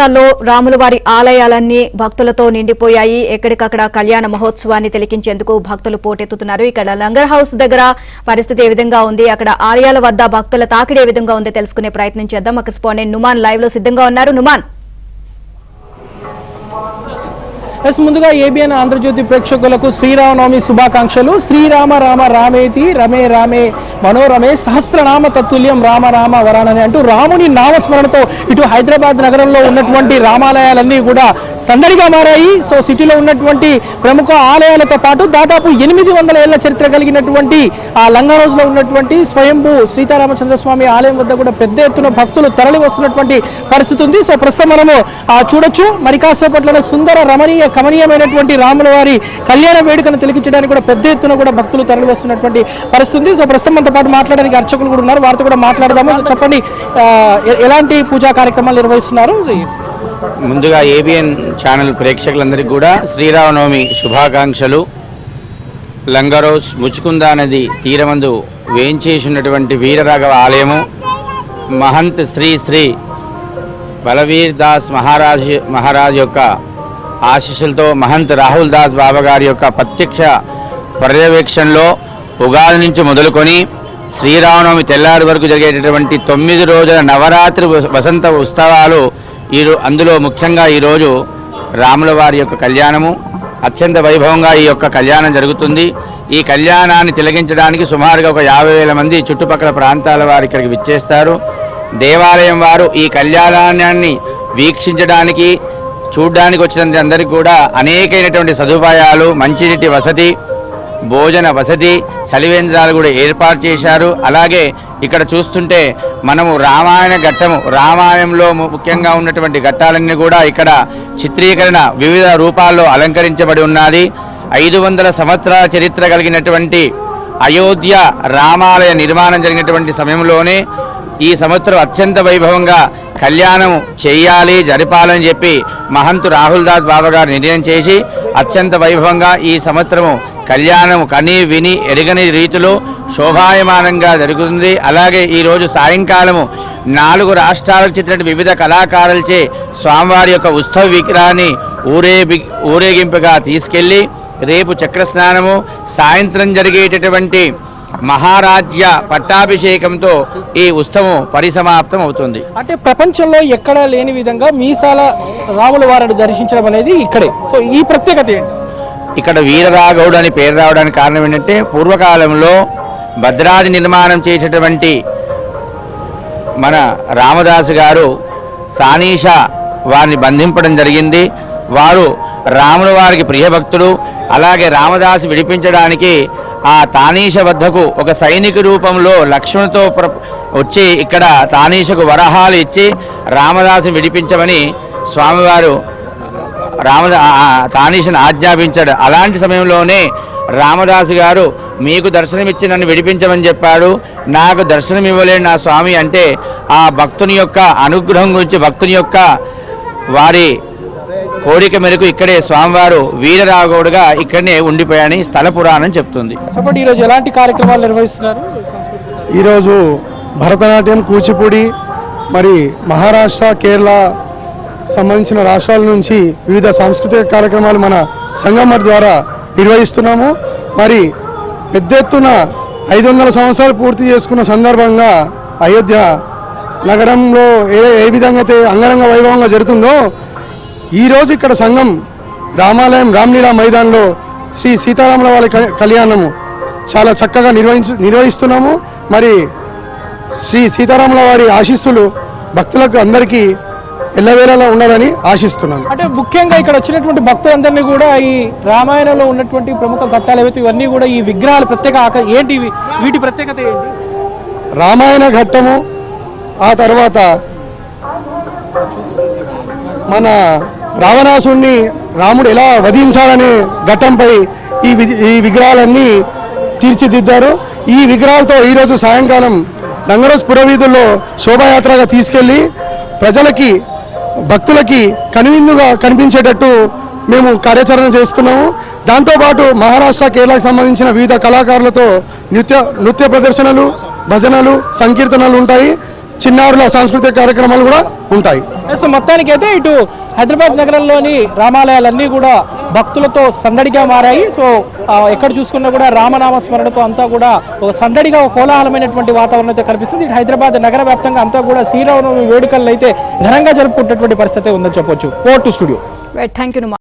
రాష్ట్రాల్లో రాముల వారి ఆలయాలన్నీ భక్తులతో నిండిపోయాయి. ఎక్కడికక్కడ కళ్యాణ మహోత్సవాన్ని తిలకించేందుకు భక్తులు పోటెత్తుతున్నారు. ఇక్కడ లంగర్ హౌస్ దగ్గర పరిస్థితి ఏ విధంగా ఉంది, అక్కడ ఆలయాల వద్ద భక్తుల తాకిడి ఏ విధంగా ఉంది తెలుసుకునే ప్రయత్నం చేద్దాం. కరెస్పాండెంట్ నుమాన్ లైవ్ లో సిద్ధంగా ఉన్నారు. నుమాన్, ముందుగా ఏబిఎన్ ఆంధ్రజ్యోతి ప్రేక్షకులకు శ్రీరామనవమి శుభాకాంక్షలు. శ్రీరామ రామ రామేతి రమే రామే మనోరమే సహస్రనామ తత్తుల్యం రామ రామ వరానని అంటూ రాముని నామస్మరణతో ఇటు హైదరాబాద్ నగరంలో ఉన్నటువంటి రామాలయాలన్నీ కూడా సందడిగా మారాయి. సో సిటీలో ఉన్నటువంటి ప్రముఖ ఆలయాలతో పాటు దాదాపు 800 ఏళ్ల చరిత్ర కలిగినటువంటి ఆ లంగర్ హౌస్ లో ఉన్నటువంటి స్వయంభూ సీతారామచంద్రస్వామి ఆలయం వద్ద కూడా పెద్ద ఎత్తున భక్తులు తరలి వస్తున్నటువంటి పరిస్థితి ఉంది. సో ప్రస్తుతం మనము చూడొచ్చు, మరి కాసేపట్లోనే సుందర రమణీయ కమనీయమైనటువంటి రాముల వారి కళ్యాణ వేడుకను తిలకించడానికి కూడా పెద్ద ఎత్తున కూడా భక్తులు తరలి వస్తున్నటువంటి పరిస్థితి. సో ప్రస్తుతం మనతో పాటు మాట్లాడడానికి అర్చకులు కూడా ఉన్నారు, వారితో కూడా మాట్లాడదాము. చెప్పండి, ఎలాంటి పూజా కార్యక్రమాలు నిర్వహిస్తున్నారు? ముందుగా ఏబిఎన్ ఛానల్ ప్రేక్షకులందరికీ కూడా శ్రీరామనవమి శుభాకాంక్షలు. లంగర్ హౌస్ ముచుకుందా నది తీరమందు వేంచేసినటువంటి వీరరాఘవ ఆలయము మహంత్ శ్రీ శ్రీ బలవీర్ దాస్ మహారాజ్ యొక్క ఆశీస్సులతో మహంత్ రాహుల్ దాస్ బాబా గారి యొక్క ప్రత్యక్ష పర్యవేక్షణలో ఉగాది నుంచి మొదలుకొని శ్రీరామనవమి తెల్లారి వరకు జరిగేటటువంటి 9 రోజుల నవరాత్రి వసంత ఉత్సవాలు అందులో ముఖ్యంగా ఈరోజు రాముల వారి యొక్క కళ్యాణము అత్యంత వైభవంగా ఈ యొక్క కళ్యాణం జరుగుతుంది. ఈ కళ్యాణాన్ని తిలకించడానికి సుమారుగా ఒక 50,000 మంది చుట్టుపక్కల ప్రాంతాల వారు ఇక్కడికి విచ్చేస్తారు. దేవాలయం వారు ఈ కళ్యాణాన్ని వీక్షించడానికి చూడ్డానికి వచ్చిన అందరికీ కూడా అనేకమైనటువంటి సదుపాయాలు, మంచినీటి వసతి, భోజన వసతి, చలివేంద్రాలు కూడా ఏర్పాటు చేశారు. అలాగే ఇక్కడ చూస్తుంటే మనము రామాయణ ఘట్టము, రామాయణంలో ముఖ్యంగా ఉన్నటువంటి ఘట్టాలన్నీ కూడా ఇక్కడ చిత్రీకరణ వివిధ రూపాల్లో అలంకరించబడి ఉన్నది. 500 సంవత్సరాల చరిత్ర కలిగినటువంటి అయోధ్య రామాలయ నిర్మాణం జరిగినటువంటి సమయంలోనే ఈ సంవత్సరం అత్యంత వైభవంగా కళ్యాణం చేయాలి, జరపాలని చెప్పి మహంతు రాహుల్ దాస్ బాబా గారు నిర్ణయం చేసి అత్యంత వైభవంగా ఈ సంవత్సరము కళ్యాణం కని విని ఎరగని రీతిలో శోభాయమానంగా జరుగుతుంది. అలాగే ఈరోజు సాయంకాలము 4 రాష్ట్రాలకు చెందిన వివిధ కళాకారులచే స్వామివారి యొక్క ఉత్సవ విగ్రహాన్ని ఊరేగింపుగా తీసుకెళ్లి రేపు చక్రస్నానము, సాయంత్రం జరిగేటటువంటి మహారాజ్య పట్టాభిషేకంతో ఈ ఉత్సవం పరిసమాప్తం అవుతుంది. అంటే ప్రపంచంలో ఎక్కడా లేని విధంగా మీసాల రాముల వారిని దర్శించడం అనేది ఇక్కడే. సో ఈ ప్రత్యేకత ఏంటి? ఇక్కడ వీరరాఘవుడు అని పేరు రావడానికి కారణం ఏంటంటే పూర్వకాలంలో భద్రాద్రి నిర్మాణం చేసేటటువంటి మన రామదాసు గారు తానీషా వారిని బంధింపడం జరిగింది. వారు రాముల వారికి ప్రియభక్తుడు. అలాగే రామదాసు విడిపించడానికి ఆ తానీష వద్దకు ఒక సైనిక రూపంలో లక్ష్మణుతో వచ్చి ఇక్కడ తానీషకు వరహాలు ఇచ్చి రామదాసు విడిపించమని స్వామివారు తానీషను ఆజ్ఞాపించాడు. అలాంటి సమయంలోనే రామదాసు గారు మీకు దర్శనమిచ్చి నన్ను విడిపించమని చెప్పాడు. నాకు దర్శనం ఇవ్వలేడు నా స్వామి అంటే ఆ భక్తుని యొక్క అనుగ్రహం గురించి, భక్తుని యొక్క వారి కోరిక మేరకు ఇక్కడే స్వామివారు వీరరాఘవుడుగా ఇక్కడనే ఉండిపోయాని స్థల పురాణం చెప్తుంది. ఈరోజు ఎలాంటి కార్యక్రమాలు నిర్వహిస్తున్నారు? ఈరోజు భరతనాట్యం, కూచిపూడి, మరి మహారాష్ట్ర, కేరళ సంబంధించిన రాష్ట్రాల నుంచి వివిధ సాంస్కృతిక కార్యక్రమాలు మన సంఘం ద్వారా నిర్వహిస్తున్నాము. మరి పెద్ద ఎత్తున 500 సంవత్సరాలు పూర్తి చేసుకున్న సందర్భంగా అయోధ్య నగరంలో ఏ విధంగా అయితే అంగరంగ వైభవంగా జరుగుతుందో ఈరోజు ఇక్కడ సంఘం రామాలయం రామ్లీలా మైదాన్లో శ్రీ సీతారాముల వారి కళ్యాణము చాలా చక్కగా నిర్వహిస్తున్నాము. మరి శ్రీ సీతారాముల వారి ఆశీస్సులు భక్తులకు అందరికీ ఎల్లవేళలా ఉండాలని ఆశిస్తున్నాను. అంటే ముఖ్యంగా ఇక్కడ వచ్చినటువంటి భక్తులందరినీ కూడా ఈ రామాయణంలో ఉన్నటువంటి ప్రముఖ ఘట్టాలు ఏవైతే ఇవన్నీ కూడా ఈ విగ్రహాలు ప్రత్యేక ఏంటి, వీటి ప్రత్యేకత ఏంటి? రామాయణ ఘట్టము, ఆ తర్వాత మన రావణాసుడిని రాముడు ఎలా వధించాలనే ఘట్టంపై ఈ విగ్రహాలన్నీ తీర్చిదిద్దారు. ఈ విగ్రహాలతో ఈరోజు సాయంకాలం లంగర్ హౌస్ పురవీధుల్లో శోభాయాత్రగా తీసుకెళ్లి ప్రజలకి, భక్తులకి కనువిందుగా కనిపించేటట్టు మేము కార్యాచరణ చేస్తున్నాము. దాంతోపాటు మహారాష్ట్ర, కేరళకు సంబంధించిన వివిధ కళాకారులతో నృత్య ప్రదర్శనలు, భజనలు, సంకీర్తనలు ఉంటాయి. చిన్నారుల సాంస్కృతిక కార్యక్రమాలు కూడా ఉంటాయి. సో మొత్తానికి అయితే ఇటు హైదరాబాద్ నగరంలోని రామాలయాలన్నీ కూడా భక్తులతో సందడిగా మారాయి. సో ఎక్కడ చూసుకున్నా కూడా రామనామ స్మరణతో అంతా కూడా ఒక సందడిగా ఒక కోలాహలమైనటువంటి వాతావరణం అయితే కనిపిస్తుంది. ఇటు హైదరాబాద్ నగర వ్యాప్తంగా అంతా కూడా శ్రీరామనవమి వేడుకలను అయితే ఘనంగా జరుపుకుంటున్నటువంటి పరిస్థితి ఉందని చెప్పొచ్చు. Over to studio. Thank you.